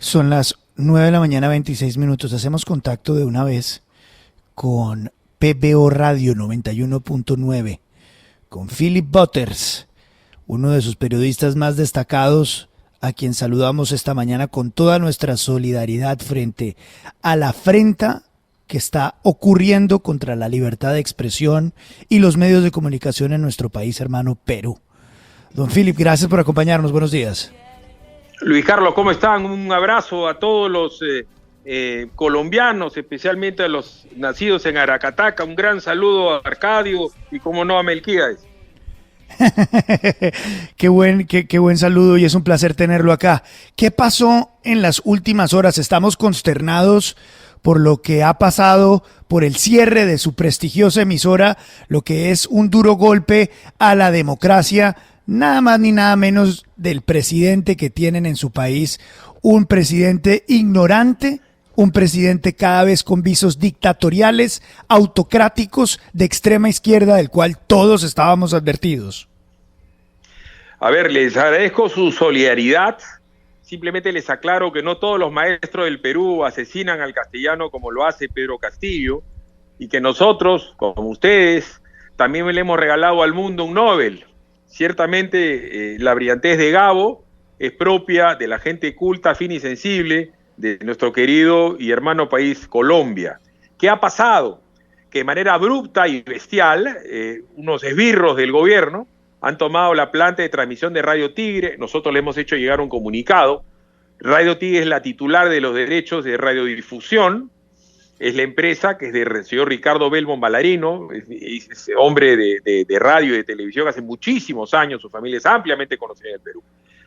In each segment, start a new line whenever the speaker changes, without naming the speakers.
Son las 9 de la mañana, 26 minutos. Hacemos contacto de una vez con PBO Radio 91.9, con Philip Butters, uno de sus periodistas más destacados, a quien saludamos esta mañana con toda nuestra solidaridad frente a la afrenta que está ocurriendo contra la libertad de expresión y los medios de comunicación en nuestro país hermano Perú. Don Philip, gracias por acompañarnos. Buenos días.
Luis Carlos, ¿cómo están? Un abrazo a todos los colombianos, especialmente a los nacidos en Aracataca. Un gran saludo a Arcadio y, como no, a Melquíades.
Qué buen saludo y es un placer tenerlo acá. ¿Qué pasó en las últimas horas? Estamos consternados por lo que ha pasado, por el cierre de su prestigiosa emisora, lo que es un duro golpe a la democracia, nada más ni nada menos del presidente que tienen en su país, un presidente ignorante, un presidente cada vez con visos dictatoriales, autocráticos, de extrema izquierda, del cual todos estábamos advertidos.
A ver, les agradezco su solidaridad. Simplemente les aclaro que no todos los maestros del Perú asesinan al castellano como lo hace Pedro Castillo, y que nosotros, como ustedes, también le hemos regalado al mundo un Nobel. Ciertamente la brillantez de Gabo es propia de la gente culta, fina y sensible de nuestro querido y hermano país Colombia. ¿Qué ha pasado? Que de manera abrupta y bestial, unos esbirros del gobierno han tomado la planta de transmisión de Radio Tigre. Nosotros le hemos hecho llegar un comunicado. Radio Tigre es la titular de los derechos de radiodifusión. Es la empresa que es del señor Ricardo Belmont Ballarino, es hombre de radio y de televisión hace muchísimos años. Su familia es ampliamente conocida en el Perú.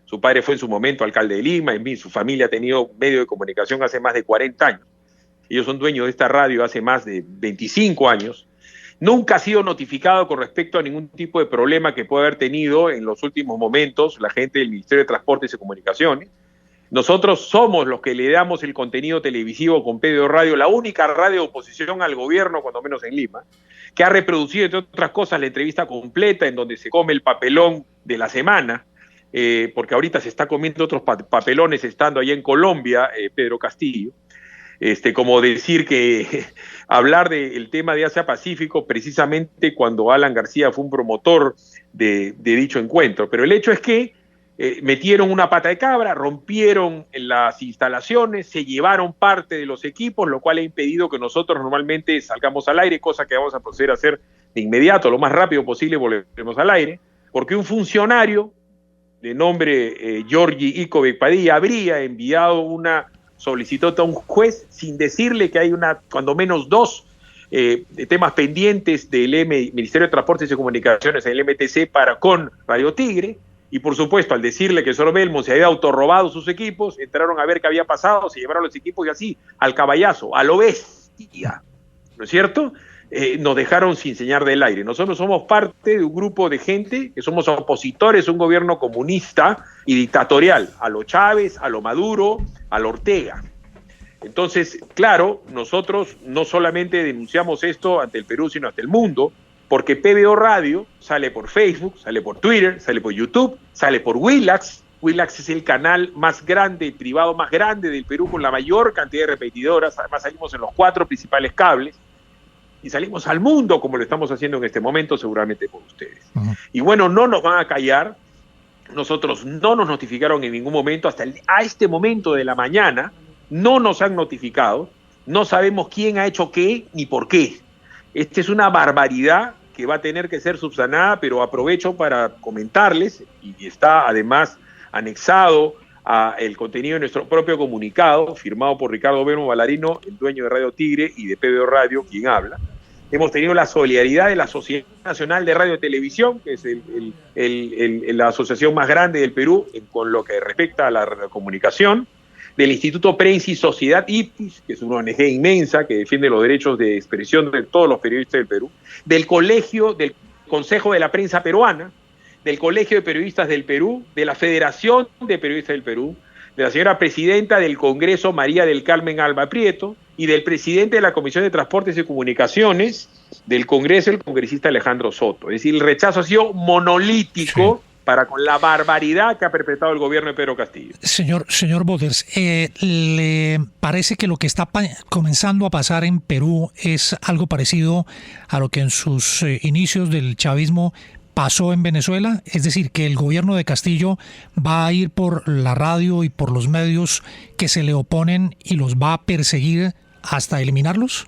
Su padre fue en su momento alcalde de Lima, en fin, su familia ha tenido medio de comunicación hace más de 40 años. Ellos son dueños de esta radio hace más de 25 años. Nunca ha sido notificado con respecto a ningún tipo de problema que pueda haber tenido en los últimos momentos la gente del Ministerio de Transportes y Comunicaciones. Nosotros somos los que le damos el contenido televisivo con PBO Radio, la única radio de oposición al gobierno, cuando menos en Lima, que ha reproducido, entre otras cosas, la entrevista completa en donde se come el papelón de la semana, porque ahorita se está comiendo otros papelones estando allá en Colombia, Pedro Castillo. Como decir que hablar del tema de Asia Pacífico precisamente cuando Alan García fue un promotor de dicho encuentro. Pero el hecho es que metieron una pata de cabra, rompieron las instalaciones, se llevaron parte de los equipos, lo cual ha impedido que nosotros normalmente salgamos al aire, cosa que vamos a proceder a hacer de inmediato, lo más rápido posible volveremos al aire, porque un funcionario de nombre Giorgi Icovec Padilla habría enviado una solicitud a un juez sin decirle que hay cuando menos dos temas pendientes del Ministerio de Transportes y Comunicaciones, el MTC, con Radio Tigre. Y por supuesto, al decirle que el señor Belmont se había autorrobado sus equipos, entraron a ver qué había pasado, se llevaron los equipos y así, al caballazo, a lo bestia, ¿no es cierto? Nos dejaron sin señal del aire. Nosotros somos parte de un grupo de gente que somos opositores a un gobierno comunista y dictatorial, a lo Chávez, a lo Maduro, a lo Ortega. Entonces, claro, nosotros no solamente denunciamos esto ante el Perú, sino ante el mundo, porque PBO Radio sale por Facebook, sale por Twitter, sale por YouTube, sale por Willax. Willax es el canal más grande, el privado más grande del Perú, con la mayor cantidad de repetidoras. Además salimos en los 4 principales cables y salimos al mundo, como lo estamos haciendo en este momento, seguramente por ustedes. Y bueno, no nos van a callar. Nosotros no nos notificaron en ningún momento, a este momento de la mañana, no nos han notificado, no sabemos quién ha hecho qué ni por qué. Esta es una barbaridad que va a tener que ser subsanada, pero aprovecho para comentarles, y está además anexado a el contenido de nuestro propio comunicado, firmado por Ricardo Belmont Ballarino, el dueño de Radio Tigre, y de PBO Radio, quien habla. Hemos tenido la solidaridad de la Sociedad Nacional de Radio y Televisión, que es la asociación más grande del Perú con lo que respecta a la comunicación, del Instituto Prensa y Sociedad IPIS, que es una ONG inmensa que defiende los derechos de expresión de todos los periodistas del Perú, del Consejo de la Prensa Peruana, del Colegio de Periodistas del Perú, de la Federación de Periodistas del Perú, de la señora presidenta del Congreso, María del Carmen Alba Prieto, y del presidente de la Comisión de Transportes y Comunicaciones del Congreso, el congresista Alejandro Soto. Es decir, el rechazo ha sido monolítico, para con la barbaridad que ha perpetrado el gobierno de Pedro Castillo.
Señor Boters, ¿le parece que lo que está comenzando a pasar en Perú es algo parecido a lo que en sus inicios del chavismo pasó en Venezuela? Es decir, que el gobierno de Castillo va a ir por la radio y por los medios que se le oponen y los va a perseguir hasta eliminarlos.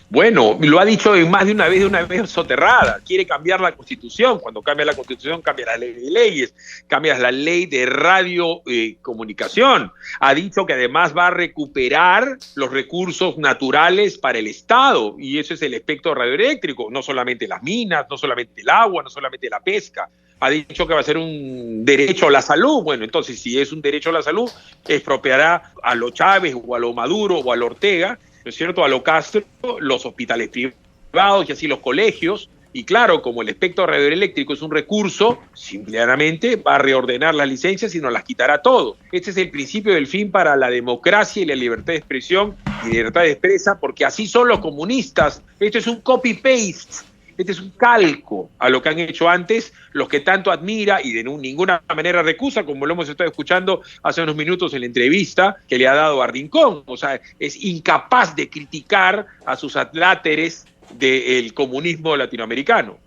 Bueno, lo ha dicho más de una vez soterrada. Quiere cambiar la Constitución. Cuando cambia la Constitución, cambia la ley de leyes, cambia la ley de radiocomunicación. Ha dicho que además va a recuperar los recursos naturales para el Estado, y eso es el espectro radioeléctrico, no solamente las minas, no solamente el agua, no solamente la pesca. Ha dicho que va a ser un derecho a la salud. Bueno, entonces, si es un derecho a la salud, expropiará a lo Chávez o a lo Maduro o a lo Ortega, ¿no es cierto?, a lo Castro, los hospitales privados y así los colegios. Y claro, como el espectro radioeléctrico es un recurso, simplemente va a reordenar las licencias y nos las quitará todo. Este es el principio del fin para la democracia y la libertad de expresión y libertad de expresa, porque así son los comunistas. Esto es un copy-paste. Este es un calco a lo que han hecho antes los que tanto admira y de ninguna manera recusa, como lo hemos estado escuchando hace unos minutos en la entrevista que le ha dado a Rincón. O sea, es incapaz de criticar a sus adláteres del comunismo latinoamericano.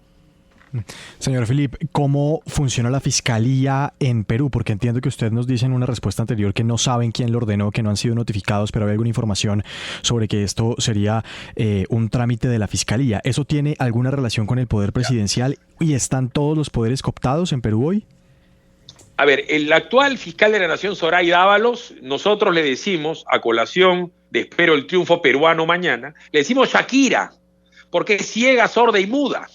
Señor Filipe, ¿cómo funciona la fiscalía en Perú? Porque entiendo que usted nos dice en una respuesta anterior que no saben quién lo ordenó, que no han sido notificados, pero ¿hay alguna información sobre que esto sería un trámite de la fiscalía? ¿Eso tiene alguna relación con el poder presidencial y están todos los poderes cooptados en Perú hoy?
A ver, el actual fiscal de la Nación, Zoraida Ábalos, nosotros le decimos, a colación de espero el triunfo peruano mañana, le decimos Shakira, porque es ciega, sorda y muda.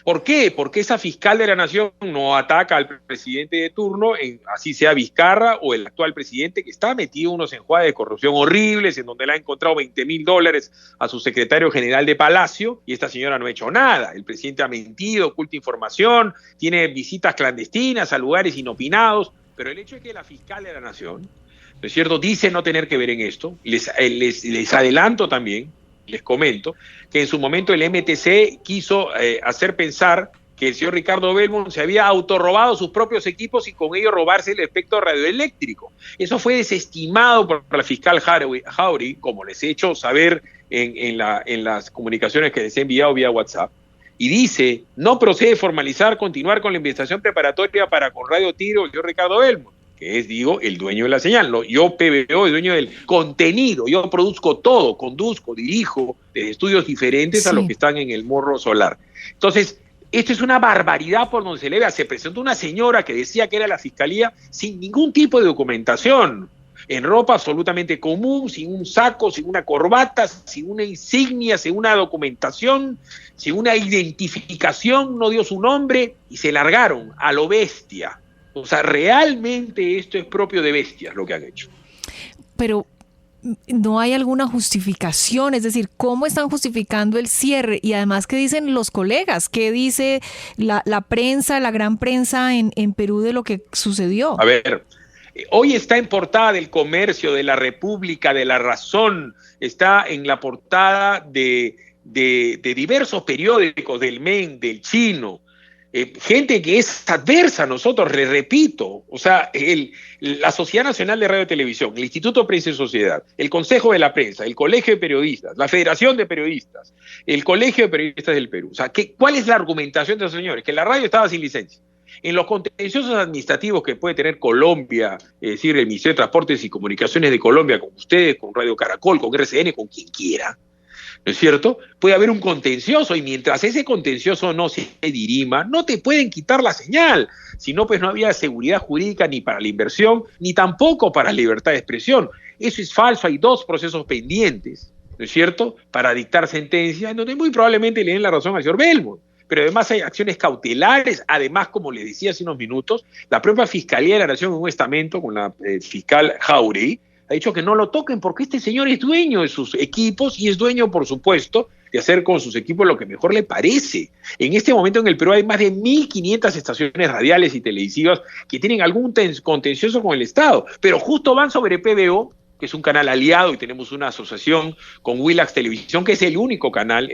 ¿Por qué? Porque esa fiscal de la Nación no ataca al presidente de turno, así sea Vizcarra o el actual presidente, que está metido en unos enjuagues de corrupción horribles, en donde le ha encontrado $20,000 a su secretario general de Palacio, y esta señora no ha hecho nada. El presidente ha mentido, oculta información, tiene visitas clandestinas a lugares inopinados, pero el hecho es que la fiscal de la Nación, ¿no es cierto?, dice no tener que ver en esto. Les adelanto también, les comento, que en su momento el MTC quiso hacer pensar que el señor Ricardo Belmont se había autorrobado sus propios equipos y con ello robarse el espectro radioeléctrico. Eso fue desestimado por la fiscal Jauregui, como les he hecho saber en las comunicaciones que les he enviado vía WhatsApp, y dice, no procede continuar con la investigación preparatoria para con Radio Tiro el señor Ricardo Belmont, que es, digo, el dueño de la señal. ¿No? Yo, PBO, el dueño del contenido, yo produzco todo, conduzco, dirijo desde estudios diferentes a los que están en el morro solar. Entonces, esto es una barbaridad por donde se le vea. Se presentó una señora que decía que era la fiscalía sin ningún tipo de documentación, en ropa absolutamente común, sin un saco, sin una corbata, sin una insignia, sin una documentación, sin una identificación, no dio su nombre y se largaron a lo bestia. O sea, realmente esto es propio de bestias lo que han hecho.
Pero no hay alguna justificación, es decir, ¿cómo están justificando el cierre? Y además, ¿qué dicen los colegas? ¿Qué dice la prensa, la gran prensa en Perú de lo que sucedió?
A ver, hoy está en portada del Comercio, de La República, de La Razón, está en la portada de diversos periódicos, del MEN, del Chino. Gente que es adversa a nosotros, le repito, o sea, la Sociedad Nacional de Radio y Televisión, el Instituto de Prensa y Sociedad, el Consejo de la Prensa, el Colegio de Periodistas, la Federación de Periodistas, el Colegio de Periodistas del Perú. O sea, ¿cuál es la argumentación de esos señores? Que la radio estaba sin licencia. En los contenciosos administrativos que puede tener Colombia, es decir, el Ministerio de Transportes y Comunicaciones de Colombia, con ustedes, con Radio Caracol, con RCN, con quien quiera, ¿no es cierto? Puede haber un contencioso y mientras ese contencioso no se dirima, no te pueden quitar la señal. Si no, pues no había seguridad jurídica ni para la inversión, ni tampoco para la libertad de expresión. Eso es falso, hay 2 procesos pendientes, ¿no es cierto?, para dictar sentencia, en donde muy probablemente le den la razón al señor Belmont. Pero además hay acciones cautelares, además, como le decía hace unos minutos, la propia Fiscalía de la Nación en un estamento con la fiscal Jauregui, ha dicho que no lo toquen porque este señor es dueño de sus equipos y es dueño, por supuesto, de hacer con sus equipos lo que mejor le parece. En este momento en el Perú hay más de 1.500 estaciones radiales y televisivas que tienen algún contencioso con el Estado, pero justo van sobre PBO, que es un canal aliado, y tenemos una asociación con Willax Televisión, que es el único canal,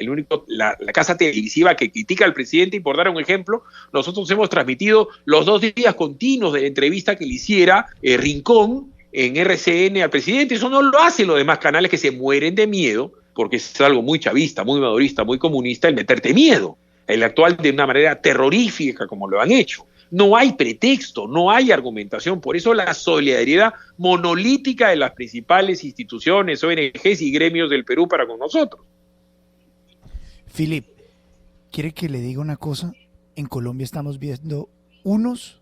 la casa televisiva que critica al presidente. Y por dar un ejemplo, nosotros hemos transmitido los 2 días continuos de la entrevista que le hiciera Rincón en RCN al presidente. Eso no lo hacen los demás canales, que se mueren de miedo, porque es algo muy chavista, muy madurista, muy comunista, el meterte miedo, el actual de una manera terrorífica como lo han hecho. No hay pretexto, no hay argumentación. Por eso la solidaridad monolítica de las principales instituciones, ONGs y gremios del Perú para con nosotros.
Philip, ¿quiere que le diga una cosa? En Colombia estamos viendo unos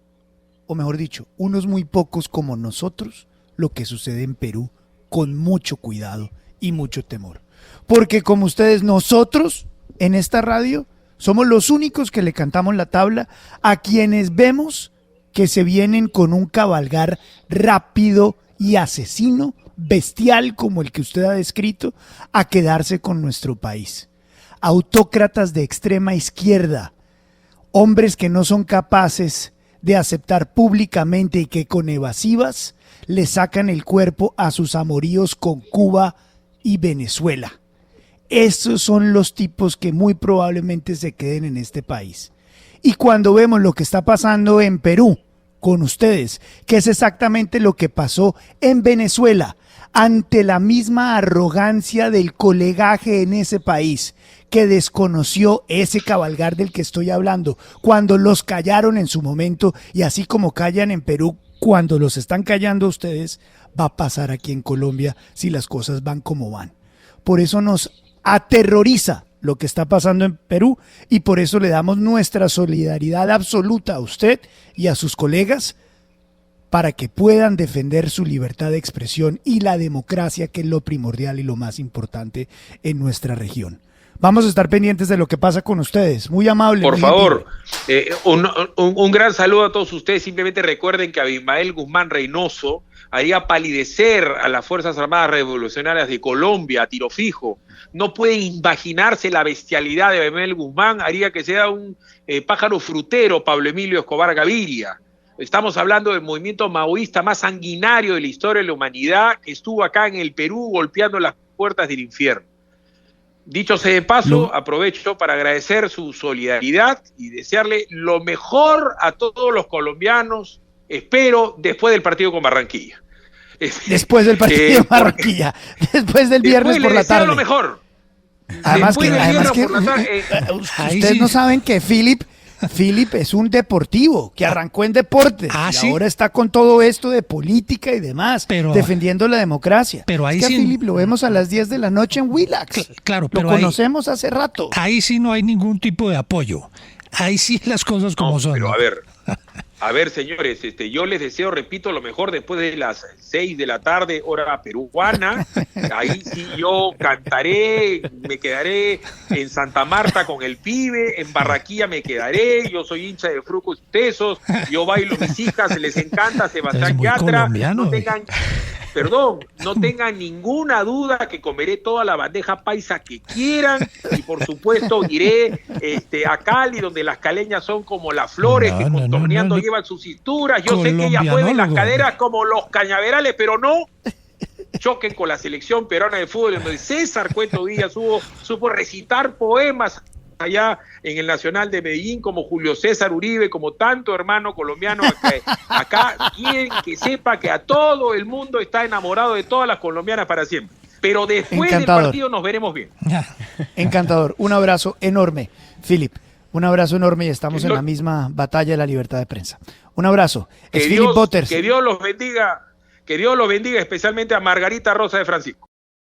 muy pocos como nosotros, lo que sucede en Perú, con mucho cuidado y mucho temor. Porque como ustedes, nosotros en esta radio somos los únicos que le cantamos la tabla a quienes vemos que se vienen con un cabalgar rápido y asesino, bestial como el que usted ha descrito, a quedarse con nuestro país. Autócratas de extrema izquierda, hombres que no son capaces de aceptar públicamente y que con evasivas le sacan el cuerpo a sus amoríos con Cuba y Venezuela. Esos son los tipos que muy probablemente se queden en este país. Y cuando vemos lo que está pasando en Perú con ustedes, que es exactamente lo que pasó en Venezuela, ante la misma arrogancia del colegaje en ese país, que desconoció ese cabalgar del que estoy hablando, cuando los callaron en su momento, y así como callan en Perú, cuando los están callando ustedes, va a pasar aquí en Colombia si las cosas van como van. Por eso nos aterroriza lo que está pasando en Perú, y por eso le damos nuestra solidaridad absoluta a usted y a sus colegas para que puedan defender su libertad de expresión y la democracia, que es lo primordial y lo más importante en nuestra región. Vamos a estar pendientes de lo que pasa con ustedes. Muy amable.
Por favor, un gran saludo a todos ustedes. Simplemente recuerden que Abimael Guzmán Reynoso haría palidecer a las Fuerzas Armadas Revolucionarias de Colombia a tiro fijo. No pueden imaginarse la bestialidad de Abimael Guzmán, haría que sea un pájaro frutero Pablo Emilio Escobar Gaviria. Estamos hablando del movimiento maoísta más sanguinario de la historia de la humanidad, que estuvo acá en el Perú golpeando las puertas del infierno. Dicho sea de paso, aprovecho para agradecer su solidaridad y desearle lo mejor a todos los colombianos, espero, después del partido con Barranquilla.
Después del partido con Barranquilla, después del viernes por la tarde.
Lo mejor.
Además que ustedes no saben que Philip es un deportivo, que arrancó en deporte y
¿sí?
Ahora está con todo esto de política y demás, defendiendo la democracia.
Pero ahí
es que
sí,
a Philip lo vemos a las 10 de la noche en Willax.
Claro, pero
lo conocemos hace rato.
Ahí sí no hay ningún tipo de apoyo. Ahí sí las cosas como son.
Pero a ver, señores, yo les deseo, repito, lo mejor después de las 6 de la tarde, hora peruana. Ahí sí yo cantaré, me quedaré en Santa Marta con el pibe, en Barranquilla me quedaré, yo soy hincha de Frucos Tesos, yo bailo, mis hijas, les encanta Sebastián Yatra. No tengan ninguna duda que comeré toda la bandeja paisa que quieran, y por supuesto iré a Cali, donde las caleñas son como las flores que contorneando llevan sus cinturas. Yo sé que ellas mueven las caderas como los cañaverales, pero no choquen con la selección peruana de fútbol, donde César Cueto Díaz supo recitar poemas allá en el Nacional de Medellín, como Julio César Uribe, como tanto hermano colombiano acá quieren que sepa que a todo el mundo está enamorado de todas las colombianas para siempre. Pero después del partido nos veremos bien.
Encantador. Un abrazo enorme, Philip. Un abrazo enorme, y estamos en la misma batalla de la libertad de prensa. Un abrazo.
Que Dios los bendiga, especialmente a Margarita Rosa de Francisco.